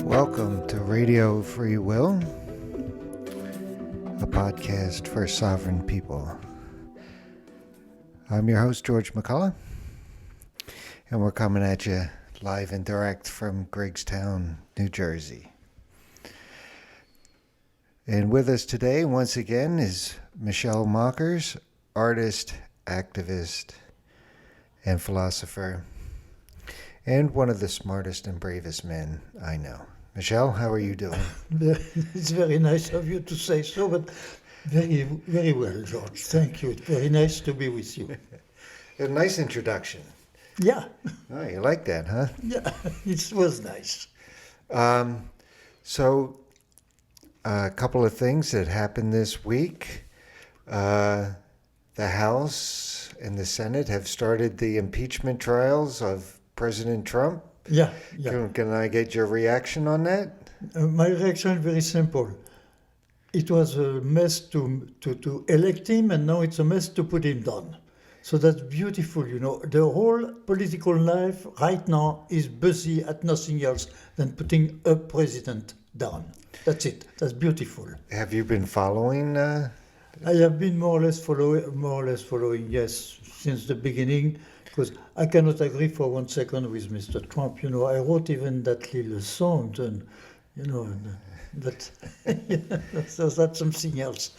Welcome to Radio Free Will, a podcast for sovereign people. I'm your host, George McCullough, and we're coming at you live and direct from Greggstown, New Jersey. And with us today, once again, is Michelle Mockers, artist, activist, and philosopher, and one of the smartest and bravest men I know. Michelle, how are you doing? It's very nice of you to say so, but very, very well, George. Thank you. It's very nice to be with you. A nice introduction. Yeah. Oh, you like that, huh? Yeah, it was nice. So, a couple of things that happened this week. The House and the Senate have started the impeachment trials of President Trump. Yeah. Can I get your reaction on that? My reaction is very simple. It was a mess to elect him, and now it's a mess to put him down. So that's beautiful, you know. The whole political life right now is busy at nothing else than putting a president down. That's it. That's beautiful. Have you been following? I have been more or less following, yes, since the beginning, because I cannot agree for 1 second with Mr. Trump. You know, I wrote even that little song, and but so that's something else.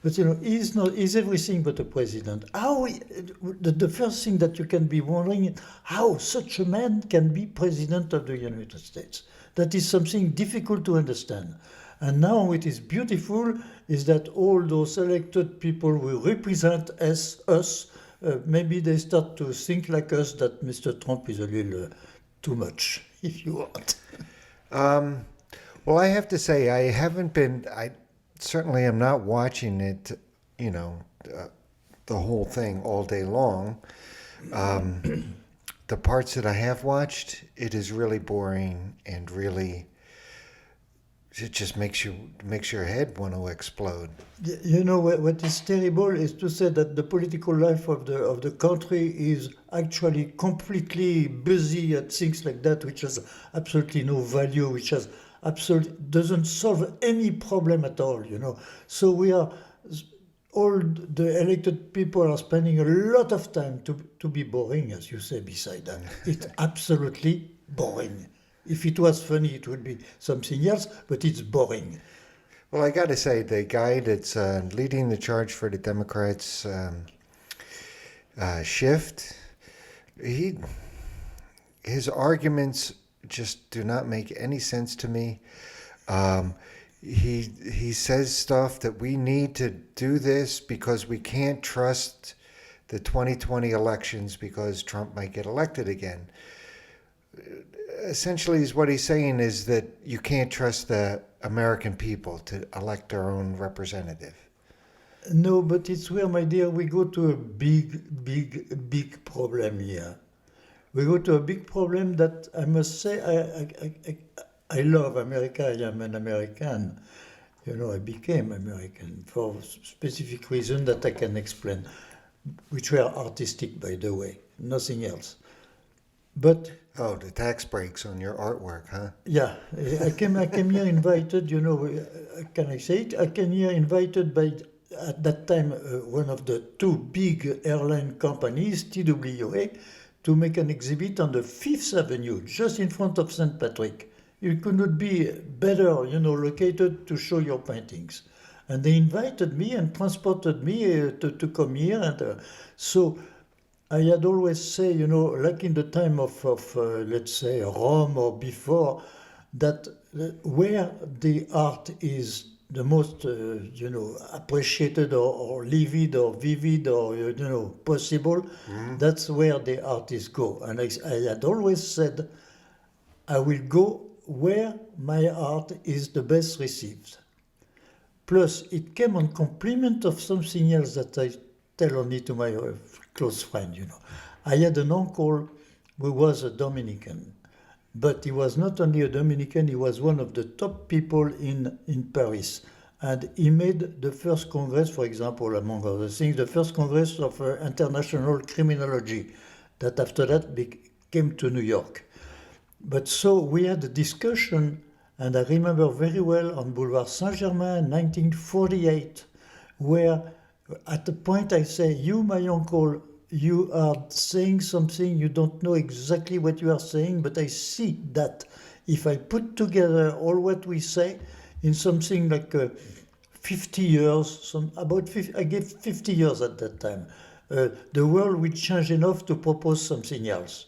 But you know, he's everything but a president. The first thing that you can be wondering is how such a man can be president of the United States. That is something difficult to understand. And now what is beautiful is that all those elected people will represent us. Maybe they start to think like us that Mr. Trump is a little too much, if you want. Well, I have to say, I certainly am not watching it, the whole thing all day long. The parts that I have watched, it is really boring and really, it just makes your head want to explode. You know, what is terrible is to say that the political life of the country is actually completely busy at things like that, which has absolutely no value, which has doesn't solve any problem at all, you know. So all the elected people are spending a lot of time to be boring, as you say, beside that. It's absolutely boring. If it was funny, it would be something else, but it's boring. Well, I got to say, the guy that's leading the charge for the Democrats' shift, his arguments just do not make any sense to me. He says stuff that we need to do this because we can't trust the 2020 elections because Trump might get elected again. Essentially, what he's saying is that you can't trust the American people to elect their own representative. No, but it's where, my dear, we go to a big problem here. We go to a big problem that I must say, I love America. I am an American. You know, I became American for specific reasons that I can explain, which were artistic, by the way, nothing else. But the tax breaks on your artwork, huh? Yeah, I came here invited. You know, can I say it? I came here invited by, at that time, one of the two big airline companies, TWA, to make an exhibit on the Fifth Avenue, just in front of St. Patrick. You could not be better, you know, located to show your paintings. And they invited me and transported me to come here. And so I had always say, you know, like in the time of let's say, Rome or before, that where the art is the most, appreciated or livid or vivid or, possible, that's where the artists go. And I had always said, I will go where my art is the best received. Plus, it came on compliment of something else that I tell only to my close friend, you know. I had an uncle who was a Dominican, but he was not only a Dominican, he was one of the top people in Paris. And he made the first Congress, for example, among other things, the first Congress of International Criminology, that after that came to New York. But so we had a discussion And I remember very well on Boulevard Saint-Germain, 1948, where at the point I say, you, my uncle, you are saying something, you don't know exactly what you are saying, but I see that if I put together all what we say in something like 50 years, about 50, I gave 50 years at that time, the world will change enough to propose something else.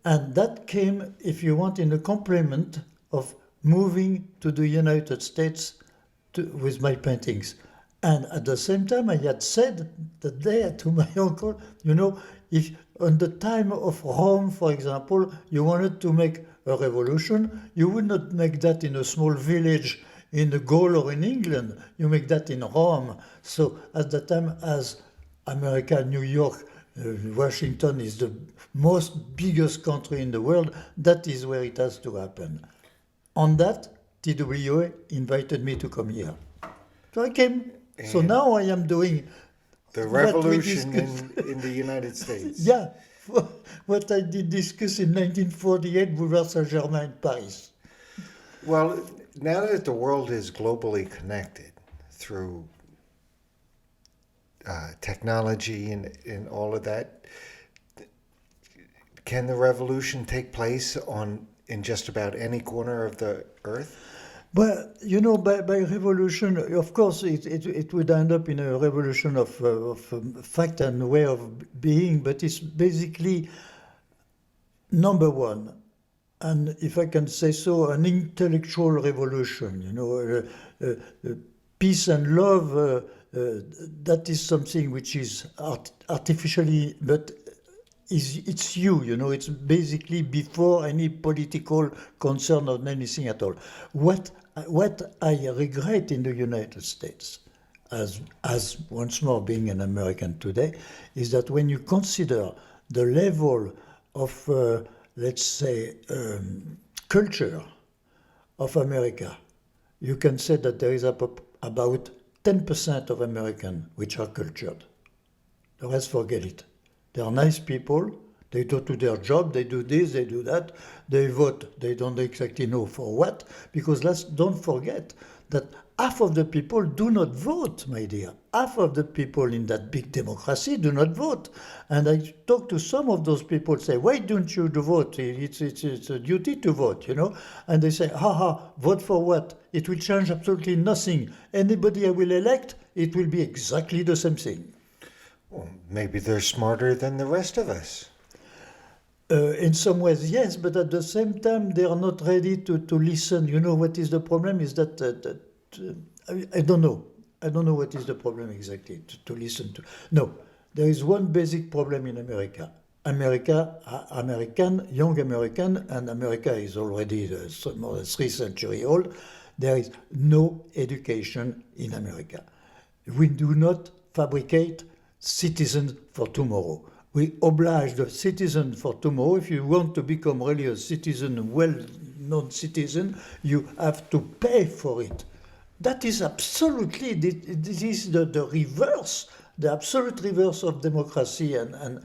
And that came, if you want, in a complement of moving to the United States with my paintings. And at the same time, I had said that day to my uncle, if on the time of Rome, for example, you wanted to make a revolution, you would not make that in a small village in Gaul or in England. You make that in Rome. So at the time, as America, New York, Washington is the most biggest country in the world, that is where it has to happen. On that, TWA invited me to come here. So I came. And so now I am doing the revolution in the United States. Yeah, what I did discuss in 1948 Boulevard Saint-Germain in Paris. Well, now that the world is globally connected through technology and all of that, can the revolution take place in just about any corner of the earth? But, by revolution, of course, it would end up in a revolution of fact and way of being, but it's basically, number one, and if I can say so, an intellectual revolution, peace and love, that is something which is artificially, but it's it's basically before any political concern or anything at all. What I regret in the United States, as once more being an American today, is that when you consider the level of, let's say, culture of America, you can say that there is about 10% of Americans which are cultured. The rest, forget it. They are nice people. They go to their job. They do this. They do that. They vote. They don't exactly know for what. Because don't forget that half of the people do not vote, my dear. Half of the people in that big democracy do not vote. And I talk to some of those people, say, why don't you vote? It's a duty to vote, And they say, vote for what? It will change absolutely nothing. Anybody I will elect, it will be exactly the same thing. Well, maybe they're smarter than the rest of us. In some ways, yes, but at the same time, they are not ready to listen. What is the problem is that I don't know. I don't know what is the problem exactly to listen to. No, there is one basic problem in America. Young American, and America is already more than 3 centuries old. There is no education in America. We do not fabricate citizens for tomorrow. We oblige the citizen for tomorrow. If you want to become really a citizen, well-known citizen, you have to pay for it. That is absolutely, this is the reverse, the absolute reverse of democracy and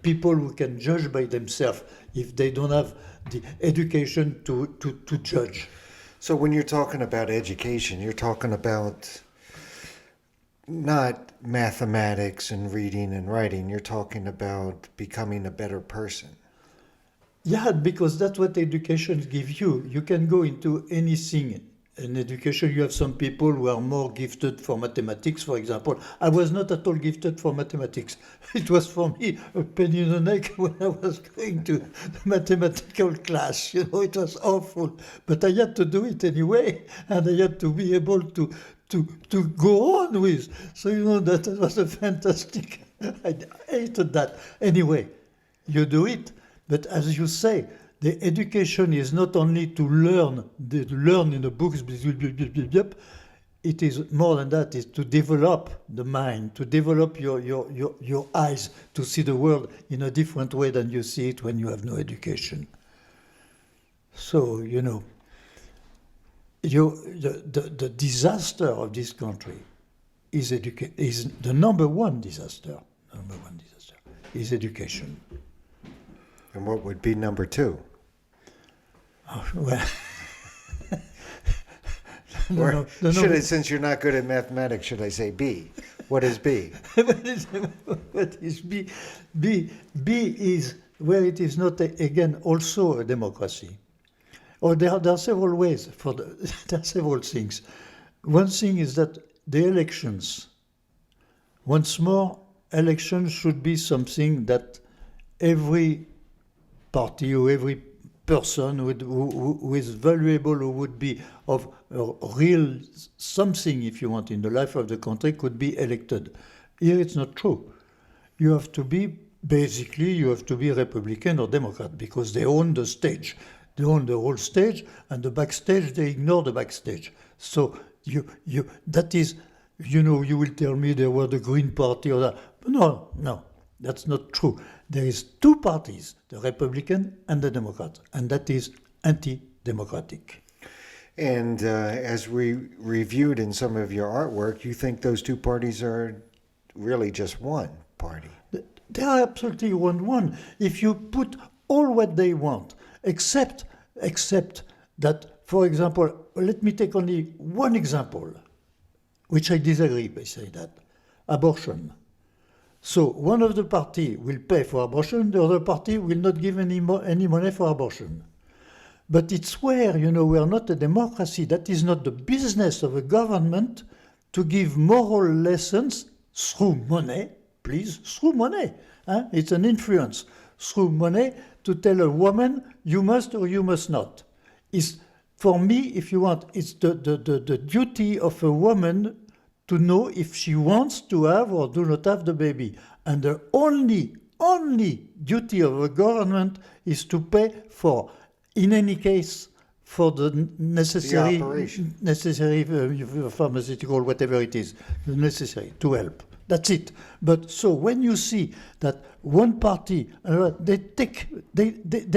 people who can judge by themselves if they don't have the education to judge. So when you're talking about education, you're talking about not mathematics and reading and writing. You're talking about becoming a better person. Yeah, because that's what education gives you. You can go into anything. In education, you have some people who are more gifted for mathematics, for example. I was not at all gifted for mathematics. It was for me a pain in the neck when I was going to the mathematical class. It was awful. But I had to do it anyway, and I had to be able to go on with. So, that was a fantastic, I hated that. Anyway, you do it. But as you say, the education is not only to learn in the books, it is more than that, is to develop the mind, to develop your eyes, to see the world in a different way than you see it when you have no education. So, the disaster of this country is the number one disaster. Is education. And what would be number 2? Well, Or no, should no. I, since you're not good at mathematics, should I say B? What is B? What is B? B is where it is not again also a democracy. Or there are several ways for there are several things. One thing is that the elections. Once more, elections should be something that every party or every person who is valuable, who would be of a real something, if you want, in the life of the country, could be elected. Here it's not true. You have to be, basically, you have to be Republican or Democrat because they own the stage. They own the whole stage, and the backstage, they ignore the backstage. So that is, you will tell me there were the Green Party or that. No, that's not true. There is two parties, the Republican and the Democrat, and that is anti-democratic. And as we reviewed in some of your artwork, you think those two parties are really just one party. They are absolutely one. If you put all what they want, except that, for example, let me take only one example, which I disagree by saying that, abortion. So one of the party will pay for abortion, the other party will not give any money for abortion. But it's where, we are not a democracy. That is not the business of a government to give moral lessons through money, please, through money. It's an influence through money to tell a woman, you must or you must not. For me, if you want, it's the duty of a woman to know if she wants to have or do not have the baby. And the only duty of a government is to pay for, in any case, for the necessary pharmaceutical, whatever it is, the necessary to help. That's it. But so when you see that one party, they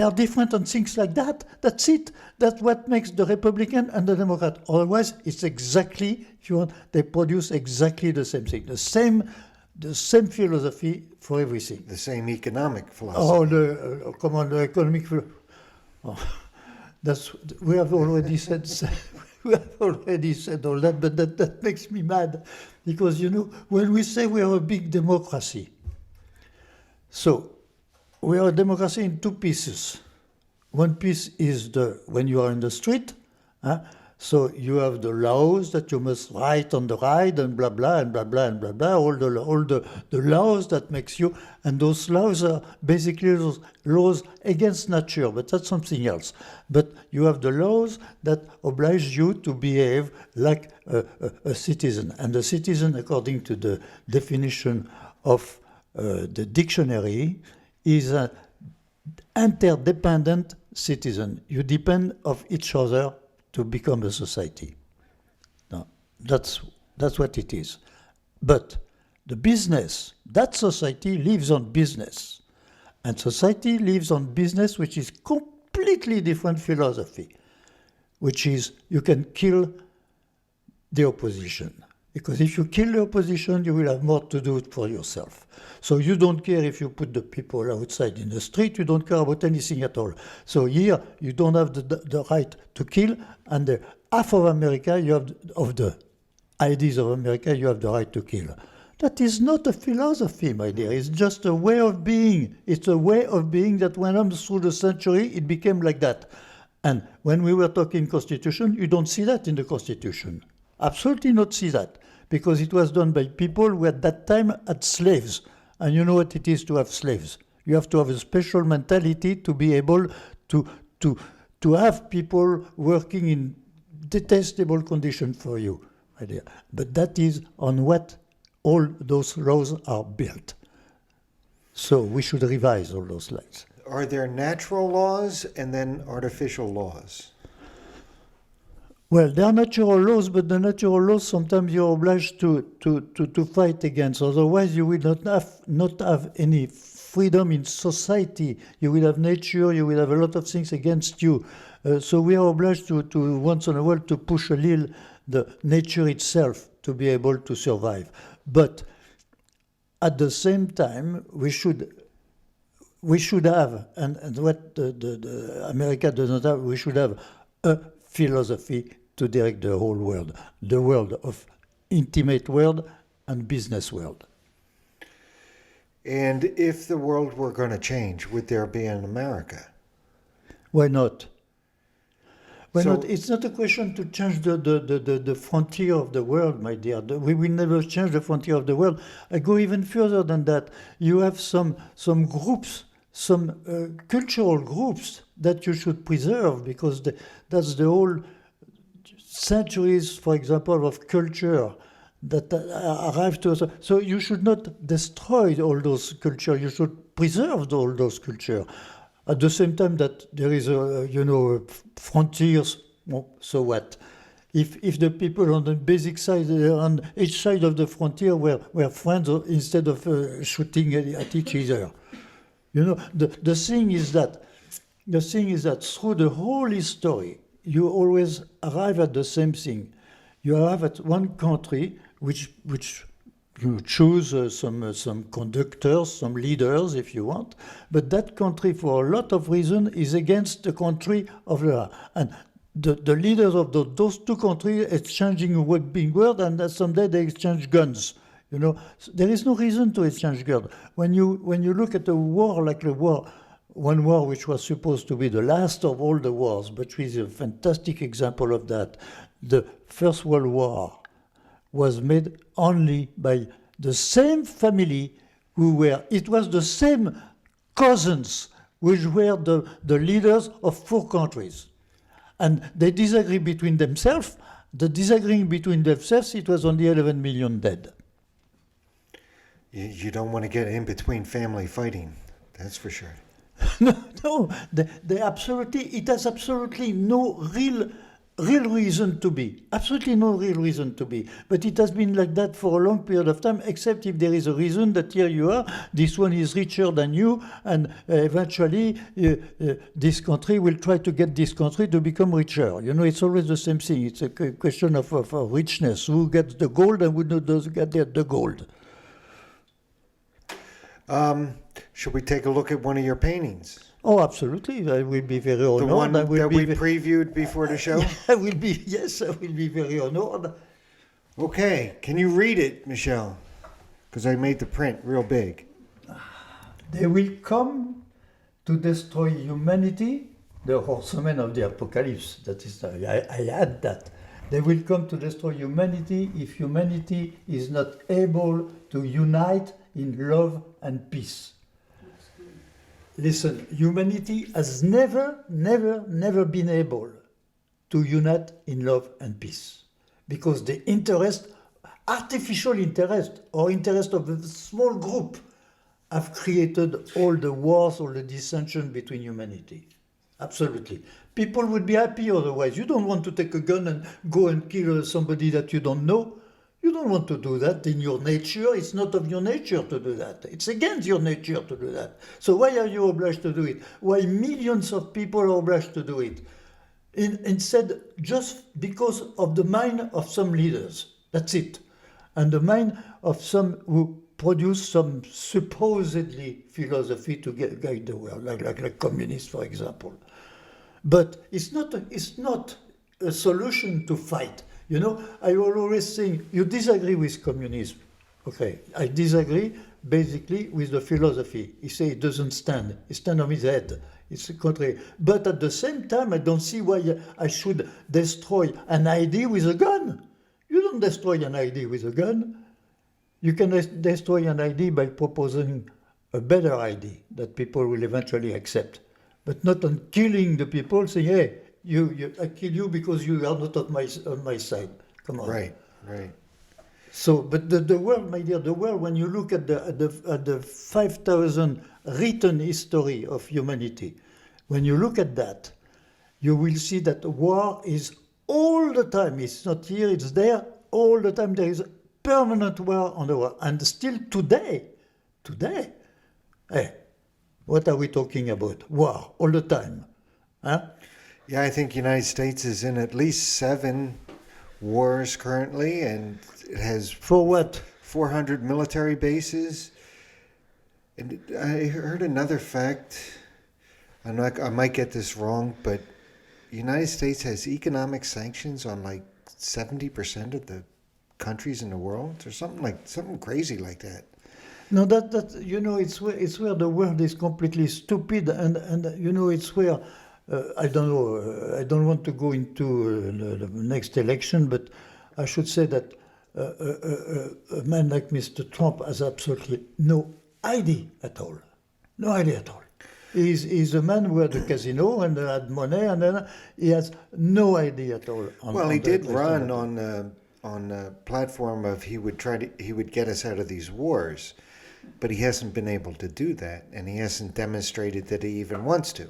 are different on things like that, that's it. That's what makes the Republican and the Democrat. Otherwise, it's exactly, if you want, they produce exactly the same thing, the same philosophy for everything. The same economic philosophy. The economic philosophy. We have already said. We have already said all that, but that makes me mad, because when we say we are a big democracy, so we are a democracy in two pieces. One piece is when you are in the street, so you have the laws that you must write on the ride and blah blah and blah blah and blah blah, all the laws that makes you, and those laws are basically those laws against nature, but that's something else. But you have the laws that oblige you to behave like a citizen, and the citizen, according to the definition of the dictionary, is an interdependent citizen. You depend of each other to become a society. Now, that's what it is. But the business, that society lives on business. And society lives on business, which is completely different philosophy, which is you can kill the opposition. Because if you kill the opposition, you will have more to do for yourself. So you don't care if you put the people outside in the street, you don't care about anything at all. So here, you don't have the right to kill, and half of America, of the ideas of America, you have the right to kill. That is not a philosophy, my dear. It's just a way of being. It's a way of being that went on through the century, it became like that. And when we were talking Constitution, you don't see that in the Constitution. Absolutely not see that, because it was done by people who at that time had slaves. And you know what it is to have slaves. You have to have a special mentality to be able to have people working in detestable conditions for you, my dear. But that is on what all those laws are built. So we should revise all those laws. Are there natural laws and then artificial laws? Well, there are natural laws, but the natural laws sometimes you're obliged to fight against. Otherwise, you will not have any freedom in society. You will have nature. You will have a lot of things against you. So we are obliged to once in a while to push a little the nature itself to be able to survive. But at the same time, we should have, and what the America does not have, we should have a philosophy to direct the whole world, the world of intimate world and business world. And if the world were going to change, would there be an America? Why not? Why So- not? It's not a question to change the frontier of the world, my dear. We will never change the frontier of the world. I go even further than that. You have some groups, some cultural groups that you should preserve because that's the whole centuries, for example, of culture that arrived to us. So you should not destroy all those culture. You should preserve all those culture. At the same time that there is frontiers. Well, so what? If the people on the basic side, on each side of the frontier were friends instead of shooting at each other, the thing is that through the whole history, you always arrive at the same thing. You arrive at one country which you choose some conductors, some leaders, if you want, but that country, for a lot of reasons, is against the country of the and the leaders of those two countries exchanging big words, and someday they exchange guns. There is no reason to exchange guns. When you look at a war like the war. One war which was supposed to be the last of all the wars, but which is a fantastic example of that. The First World War was made only by the same family it was the same cousins which were the leaders of four countries. And they disagree between themselves. The disagreeing between themselves, it was only 11 million dead. You don't want to get in between family fighting, that's for sure. No, it has absolutely no real reason to be. Absolutely no real reason to be. But it has been like that for a long period of time, except if there is a reason that here you are, this one is richer than you, and eventually this country will try to get this country to become richer. It's always the same thing. It's a question of richness. Who gets the gold and who doesn't get the gold. Should we take a look at one of your paintings? Oh, absolutely. I will be very honored. The one I will that be we previewed before the show? I will be very honored. Okay, can you read it, Michel? Because I made the print real big. They will come to destroy humanity, the horsemen of the apocalypse. That is, I add that. They will come to destroy humanity if humanity is not able to unite in love and peace. Listen, humanity has never been able to unite in love and peace. Because the artificial interest, or interest of a small group, have created all the wars, all the dissension between humanity. Absolutely. People would be happy otherwise. You don't want to take a gun and go and kill somebody that you don't know. You don't want to do that in your nature. It's not of your nature to do that. It's against your nature to do that. So why are you obliged to do it? Why millions of people are obliged to do it? Instead, just because of the mind of some leaders. That's it. And the mind of some who produce some supposedly philosophy to guide the world, like communists, for example. But it's not a solution to fight. I will always think, you disagree with communism. Okay, I disagree basically with the philosophy. You say it doesn't stand. It stands on his head. It's contrary. But at the same time, I don't see why I should destroy an idea with a gun. You don't destroy an idea with a gun. You can destroy an idea by proposing a better idea that people will eventually accept. But not on killing the people, saying, hey, I kill you because you are not on my side. Come on. Right. So, but the world, my dear, the world, when you look at the 5,000 written history of humanity, when you look at that, you will see that war is all the time. It's not here, it's there, all the time. There is permanent war on the world. And still today, hey, what are we talking about? War, all the time. Huh? Yeah, I think United States is in at least 7 wars currently, and it has For what? 400 military bases. And I heard another fact. I might get this wrong, but United States has economic sanctions on like 70% of the countries in the world, or something crazy like that. No, that you know, it's where the world is completely stupid, and you know, it's where I don't know. I don't want to go into the next election, but I should say that a man like Mr. Trump has absolutely no idea at all. No idea at all. He's a man who had a casino and had money, and then he has no idea at all. Well, he the did question run of on a platform of he would get us out of these wars, but he hasn't been able to do that, and he hasn't demonstrated that he even wants to.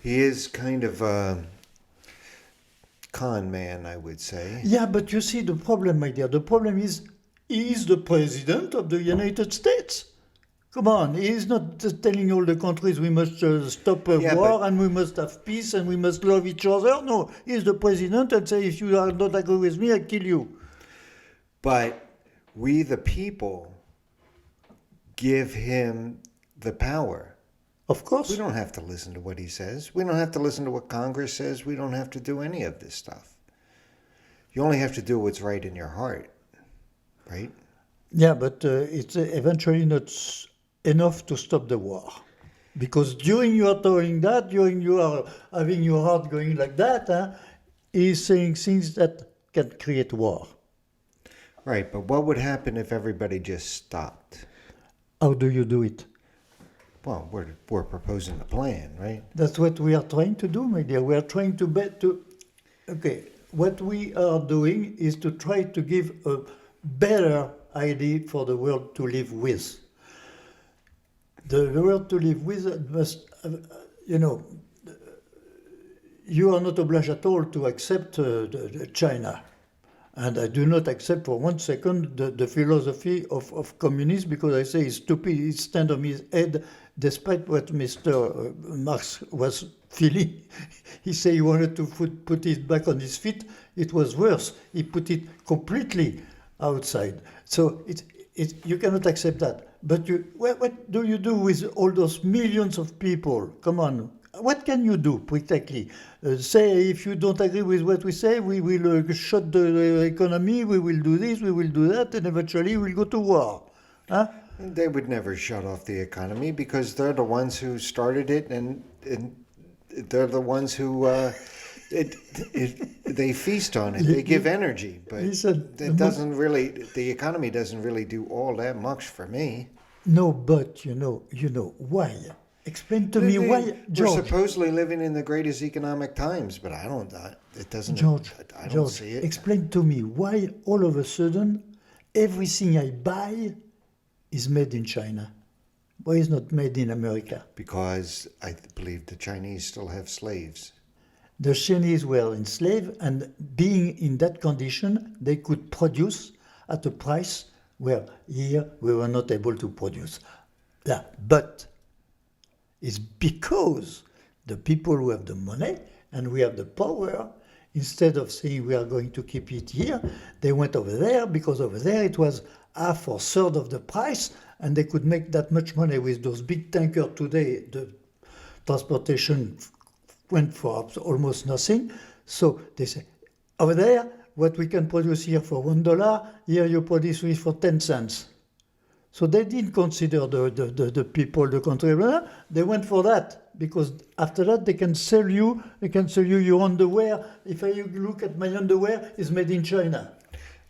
He is kind of a con man, I would say. Yeah, but you see the problem, my dear. The problem is he is the president of the United States. Come on, he is not telling all the countries we must stop a Yeah, war but- and we must have peace and we must love each other. No, he is the president and say if you are not agree with me, I kill you. But we, the people, give him the power. Of course. We don't have to listen to what he says. We don't have to listen to what Congress says. We don't have to do any of this stuff. You only have to do what's right in your heart, right? Yeah, but it's eventually not enough to stop the war. Because during you are doing that, during you are having your heart going like that, he's saying things that can create war. Right, but what would happen if everybody just stopped? How do you do it? Well, we're proposing a plan, right? That's what we are trying to do, my dear. We are trying to okay, what we are doing is to try to give a better idea for the world to live with. The world to live with must, you know, you are not obliged at all to accept China. And I do not accept for 1 second the philosophy of communism because I say it's stupid, it stands on his head despite what Mr. Marx was feeling. He said he wanted to put it back on his feet. It was worse. He put it completely outside. So you cannot accept that. But what do you do with all those millions of people? Come on. What can you do, practically? Say, if you don't agree with what we say, we will shut the economy, we will do this, we will do that, and eventually we'll go to war. Huh? They would never shut off the economy because they're the ones who started it, and they're the ones who they feast on it. They give energy, but Listen, the economy doesn't really do all that much for me. No, but you know why? Explain to me why, We're George. supposedly living in the greatest economic times, but it doesn't. George, I don't George, see it. explain to me why all of a sudden everything I buy is made in China. Why is not made in America? Because I believe the Chinese still have slaves. The Chinese were enslaved, and being in that condition, they could produce at a price where here we were not able to produce. Yeah, but it's because the people who have the money and we have the power, instead of saying we are going to keep it here, they went over there because over there it was half or third of the price, and they could make that much money with those big tankers today. The transportation went for almost nothing. So they say, over there, what we can produce here for $1, here you produce it for 10 cents. So they didn't consider the people, the country. They went for that because after that they can sell you your underwear. If I look at my underwear, it's made in China.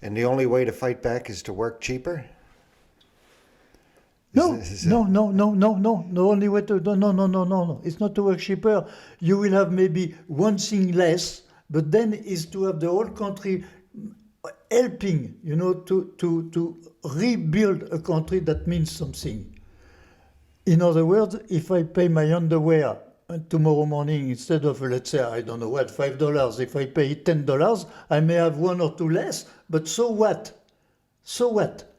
And the only way to fight back is to work cheaper? No. The only way to no. It's not to work cheaper. You will have maybe one thing less, but then is to have the whole country helping, to rebuild a country that means something. In other words, if I pay my underwear tomorrow morning instead of, let's say, I don't know what, $5, if I pay $10, I may have one or two less, but so what? So what?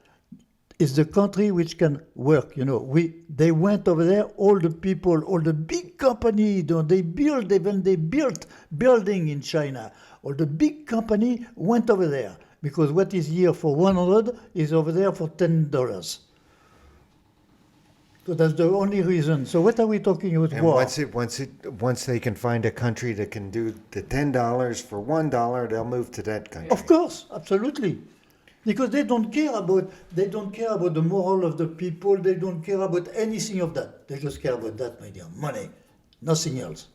It's the country which can work, They went over there, all the people, all the big companies, they built building in China. All the big company went over there because what is here for 100 is over there for $10. So that's the only reason. So what are we talking about? And War. once they can find a country that can do the $10 for $1, they'll move to that country. Of course, absolutely. Because they don't care about the moral of the people, they don't care about anything of that. They just care about that, my dear. Money. Nothing else.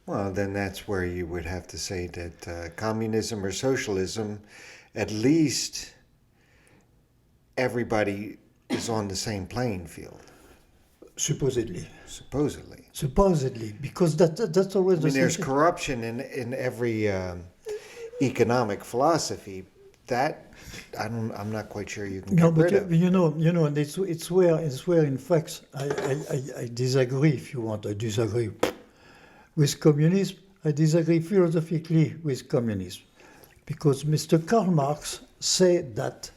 Well, then that's where you would have to say that communism or socialism, at least everybody is on the same playing field, Supposedly. supposedly. Because that's always I the mean, same there's thing. corruption in every economic philosophy. That I'm not quite sure you can No, get but rid of. and it's where in fact I disagree. If you want, I disagree with communism. I disagree philosophically with communism, because Mr. Karl Marx said that,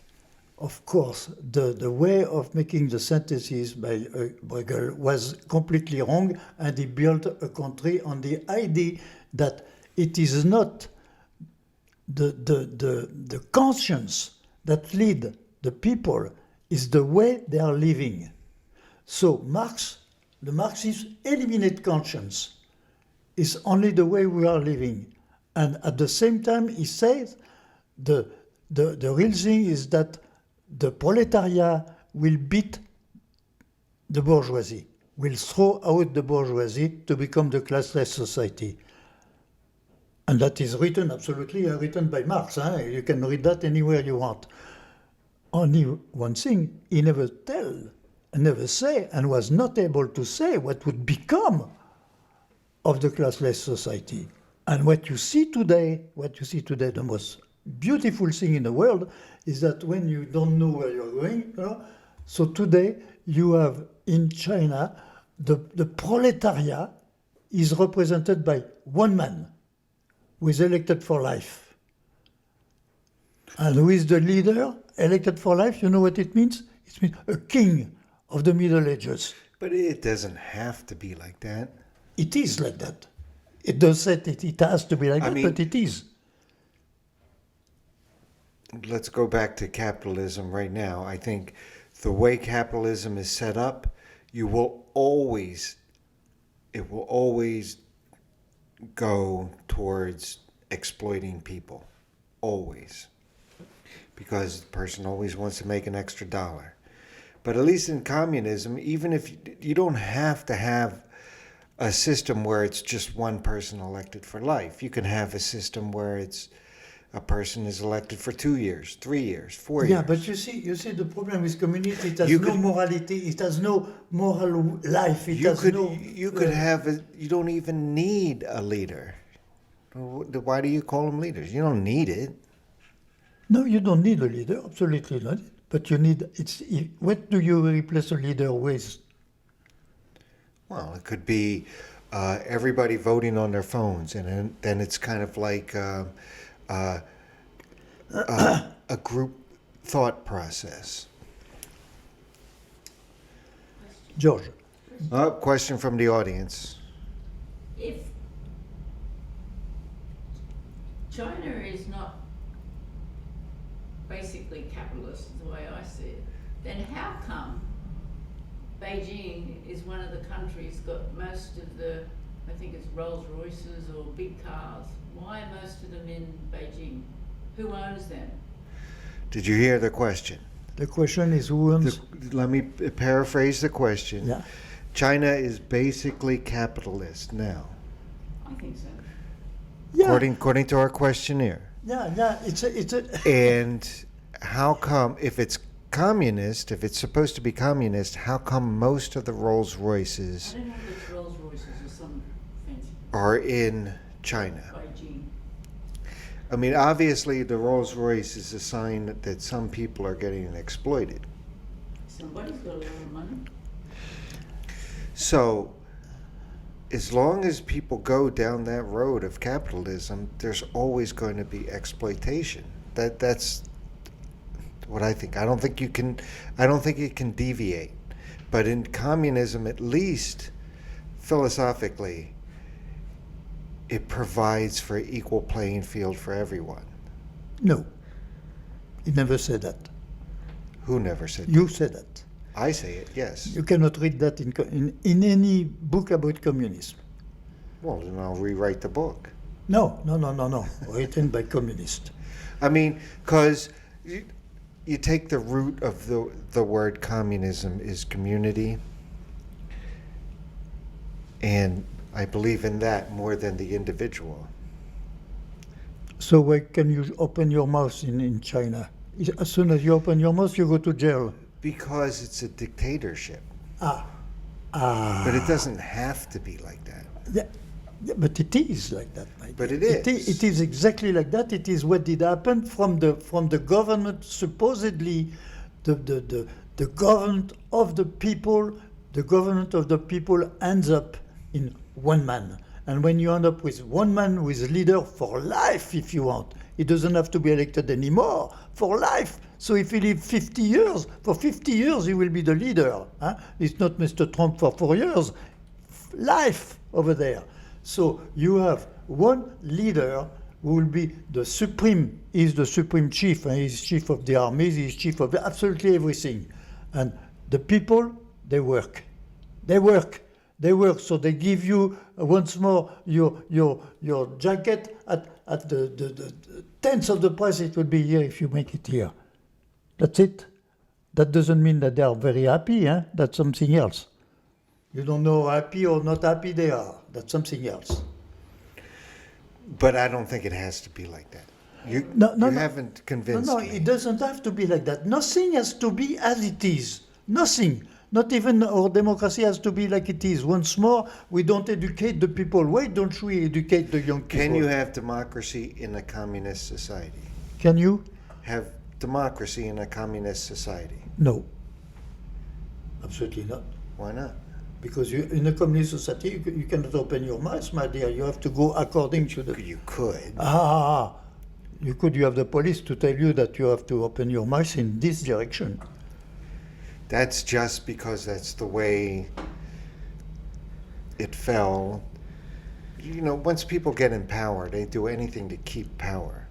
of course, the way of making the synthesis by Bruegel was completely wrong, and he built a country on the idea that it is not the conscience that lead the people, is the way they are living. So the Marxists eliminate conscience. It's only the way we are living. And at the same time, he says the real thing is that the proletariat will beat the bourgeoisie, will throw out the bourgeoisie to become the classless society. And that is absolutely written by Marx. You can read that anywhere you want. Only one thing, he never say, and was not able to say what would become of the classless society. And what you see today, the most beautiful thing in the world is that when you don't know where you're going, so today you have in China, the proletariat is represented by one man who is elected for life. And who is the leader elected for life? You know what it means? It means a king of the Middle Ages. But it doesn't have to be like that. It is like that. It does say it has to be like that, mean, but it is. Let's go back to capitalism right now. I think the way capitalism is set up, it will always go towards exploiting people. Always. Because the person always wants to make an extra dollar. But at least in communism, even if you don't have to have a system where it's just one person elected for life. You can have a system where a person is elected for 2 years, 3 years, 4 years. Yeah, but you see the problem with community, it has no morality, it has no moral life, You don't even need a leader. Why do you call them leaders? You don't need it. No, you don't need a leader, absolutely not. But you need, what do you replace a leader with? Well, it could be everybody voting on their phones, and then it's kind of like a group thought process. George. Question from the audience. If China is not basically capitalist the way I see it, then how come Beijing is one of the countries got most of the, I think it's Rolls Royces or big cars? Why are most of them in Beijing? Who owns them? Did you hear the question? The question is who owns... Let me paraphrase the question. Yeah. China is basically capitalist now, I think so. Yeah, according to our questionnaire. yeah, it's a... And how come, if it's communist, if it's supposed to be communist, how come most of the Rolls I Royces don't know if it's Rolls Royces or some fancy are in China? Beijing. I mean, obviously, the Rolls Royce is a sign that some people are getting exploited. Somebody's got a lot of money. So, as long as people go down that road of capitalism, there's always going to be exploitation. That's what I think. I don't think it can deviate. But in communism, at least philosophically, it provides for equal playing field for everyone. No, he never said that. Who never said that? You said that. I say it, yes. You cannot read that in any book about communism. Well, then I'll rewrite the book. No. Written by communists. I mean, because you take the root of the word communism is community, and I believe in that more than the individual. So why can you open your mouth in China? As soon as you open your mouth, you go to jail. Because it's a dictatorship. Ah. But it doesn't have to be like that. Yeah, but it is like that, my dear. But it is. It is exactly like that. It is what did happen from the government, supposedly the government of the people. The government of the people ends up in one man. And when you end up with one man who is leader for life, if you want, he doesn't have to be elected anymore, for life. So if he lives 50 years, for 50 years he will be the leader. Huh? It's not Mr. Trump for 4 years. Life over there. So you have one leader who will be the supreme, he's the supreme chief, and he's chief of the armies, he's chief of absolutely everything. And the people, they work. They work. So they give you once more your jacket at the tenth of the price it will be here if you make it here. That's it. That doesn't mean that they are very happy, eh? That's something else. You don't know how happy or not happy they are. That's something else. But I don't think it has to be like that. You haven't convinced me. It doesn't have to be like that. Nothing has to be as it is. Nothing. Not even our democracy has to be like it is. Once more, we don't educate the people. Why don't we educate the young people? Can you have democracy in a communist society? Can you? Have democracy in a communist society? No. Absolutely not. Why not? Because in a communist society, you cannot open your mouth, my dear. You have to go according to the... You could. You could. You have the police to tell you that you have to open your mouth in this direction. That's just because that's the way it fell. You know, once people get in power, they do anything to keep power.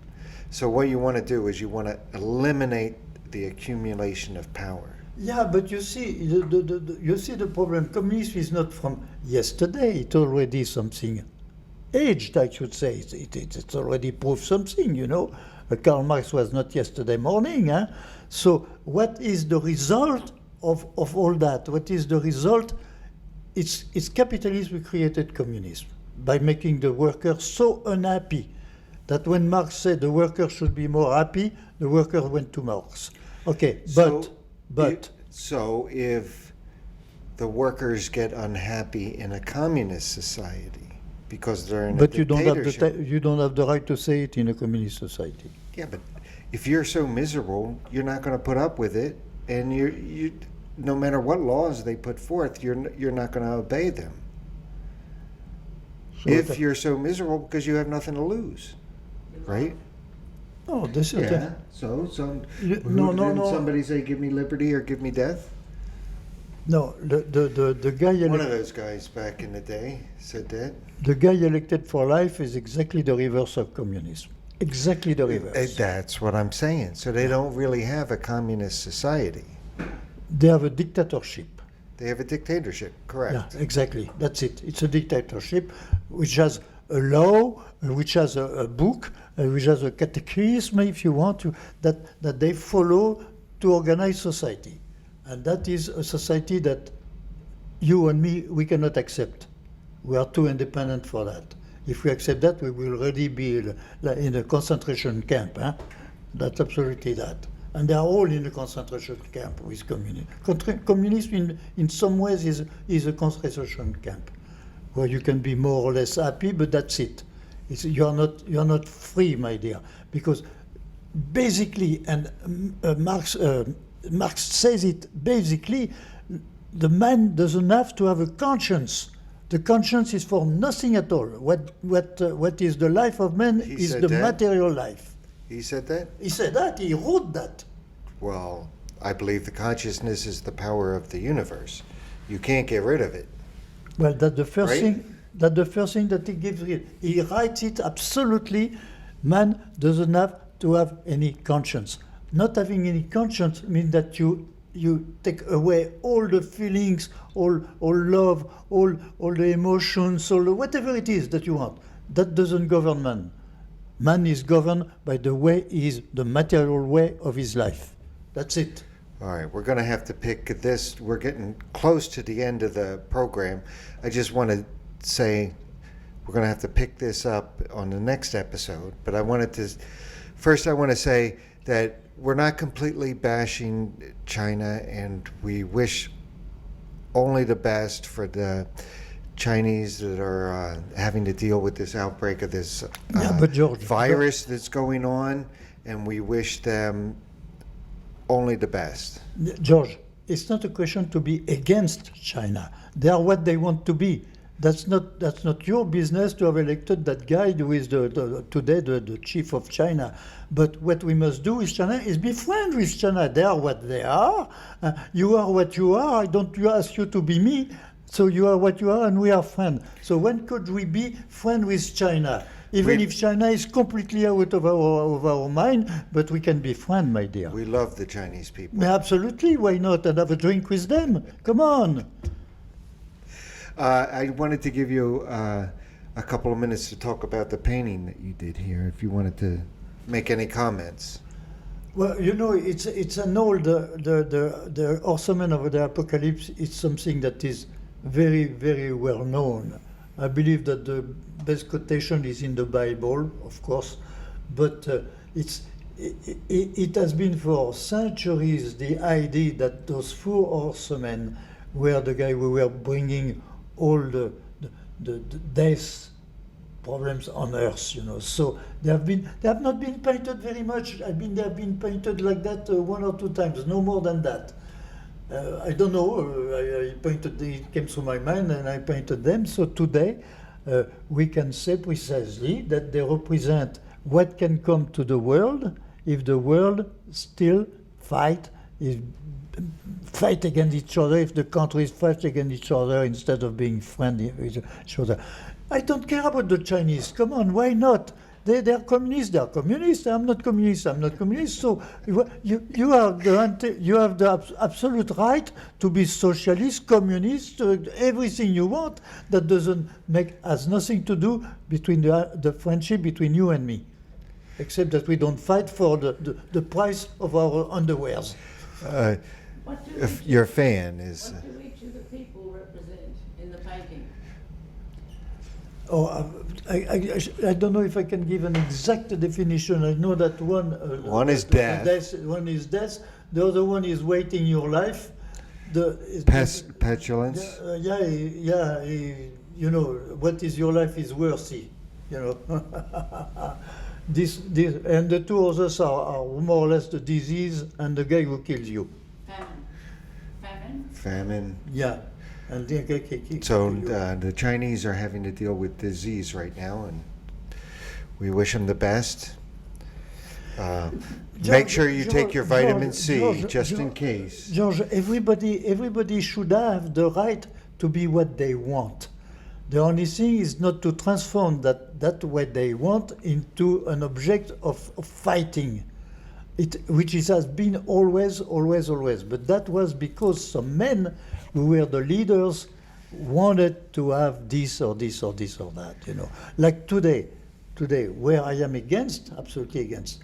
So what you want to do is you want to eliminate the accumulation of power. Yeah, but you see, you see the problem. Communism is not from yesterday. It's already something aged, I should say. It's already proved something, you know. Karl Marx was not yesterday morning. Huh? So what is the result of all that? What is the result? It's capitalism who created communism by making the workers so unhappy that when Marx said the workers should be more happy, the workers went to Marx. Okay, So if the workers get unhappy in a communist society because they're in a dictatorship... you don't have the right to say it in a communist society. Yeah, but if you're so miserable, you're not going to put up with it, and you no matter what laws they put forth, you're not going to obey them. So if you're so miserable because you have nothing to lose, right? Oh, this is yeah. So somebody say, "Give me liberty" or "Give me death"? No, the guy. One of those guys back in the day said that. The guy elected for life is exactly the reverse of communism. Exactly the reverse. That's what I'm saying. So they don't really have a communist society. They have a dictatorship. They have a dictatorship, correct. Yeah, exactly. That's it. It's a dictatorship which has a law, which has a book, which has a catechism, if you want to, that they follow to organize society. And that is a society that you and me, we cannot accept. We are too independent for that. If we accept that, we will already be in a concentration camp. Huh? That's absolutely that. And they are all in a concentration camp with communism. Communism, in some ways, is a concentration camp, where you can be more or less happy, but that's it. You're not free, my dear, because basically, and Marx says it basically, the man doesn't have to have a conscience. The conscience is for nothing at all. What is the life of man is the material life. He said that? He said that. He wrote that. Well, I believe the consciousness is the power of the universe. You can't get rid of it. Well, that's the first thing. That's the first thing that he gives it. He writes it absolutely. Man doesn't have to have any conscience. Not having any conscience means that you you take away all the feelings, all love, all the emotions, all whatever it is that you want. That doesn't govern man. Man is governed by the way he is, the material way of his life. That's it. All right, we're going to have to pick this. We're getting close to the end of the program. I just want to say we're going to have to pick this up on the next episode. But I want to say that we're not completely bashing China, and we wish only the best for the Chinese that are having to deal with this outbreak of this but George, virus that's going on, and we wish them only the best. George, it's not a question to be against China. They are what they want to be. That's not your business to have elected that guy who is today the chief of China. But what we must do with China is be friends with China. They are what they are. You are what you are. I don't ask you to be me. So you are what you are, and we are friends. So when could we be friends with China? Even if China is completely out of our mind, but we can be friends, my dear. We love the Chinese people. Absolutely, why not? And have a drink with them. Come on. I wanted to give you a couple of minutes to talk about the painting that you did here, if you wanted to make any comments. Well, you know, it's an old, the Horsemen of the Apocalypse is something that is very, very well known. I believe that the best quotation is in the Bible, of course, but it has been for centuries the idea that those four horsemen were the guy who were bringing all the death problems on Earth, you know. So they have not been painted very much. They have been painted like that one or two times, no more than that. I don't know. I painted. It came to my mind, and I painted them. So today, we can say precisely that they represent what can come to the world if the world still fight against each other, if the countries fight against each other instead of being friendly with each other. I don't care about the Chinese. Come on, why not? They are communists. They are communists. I'm not communist. I'm not communist. So you have the absolute right to be socialist, communist, everything you want. That has nothing to do between the friendship between you and me, except that we don't fight for the price of our underwears. If your fan is. What do each of the people represent in the painting? Oh, I don't know if I can give an exact definition. I know that one is death. One is death. The other one is waiting your life. Petulance. You know, what is your life is worthy. You know. This and the two others are more or less the disease and the guy who kills you. Famine. Yeah. And so the Chinese are having to deal with disease right now, and we wish them the best. Make sure you take your vitamin C, just in case. George, everybody should have the right to be what they want. The only thing is not to transform that what they want into an object of fighting. Which has been always. But that was because some men who were the leaders wanted to have this or this or this or that, you know. Like today, where I am absolutely against.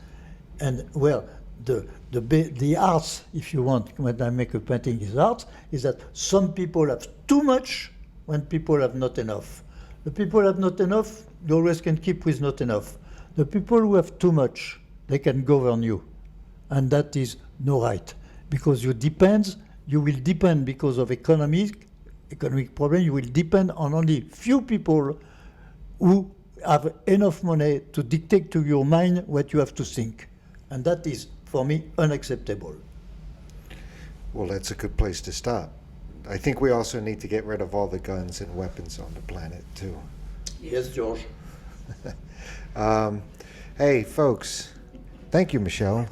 And well, the arts, if you want, when I make a painting is art, is that some people have too much when people have not enough. The people who have not enough, you always can keep with not enough. The people who have too much, they can govern you. And that is no right. Because you will depend because of economic problem, you will depend on only few people who have enough money to dictate to your mind what you have to think. And that is, for me, unacceptable. Well, that's a good place to stop. I think we also need to get rid of all the guns and weapons on the planet, too. Yes, George. Hey, folks. Thank you, Michel.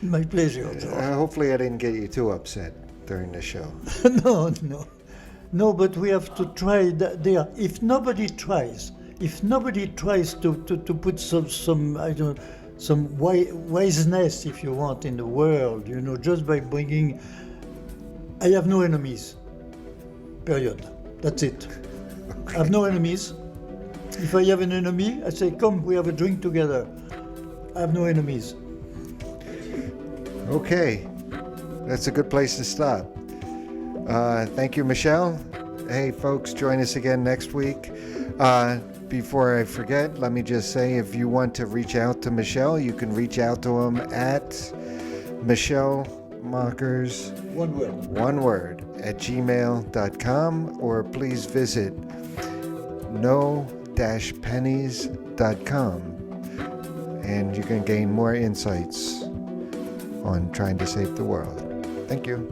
My pleasure, George. Hopefully I didn't get you too upset during the show. No, but we have to try there. If nobody tries to put some wiseness, if you want, in the world, you know, just by bringing I have no enemies. Period. That's it. I have no enemies. If I have an enemy, I say, come, we have a drink together. I have no enemies. Okay, that's a good place to stop. Thank you, Michel. Hey, folks, join us again next week. Before I forget, let me just say, if you want to reach out to Michel, you can reach out to him at michelmockers, one word, at gmail.com, or please visit no-pennies.com, and you can gain more insights on trying to save the world. Thank you.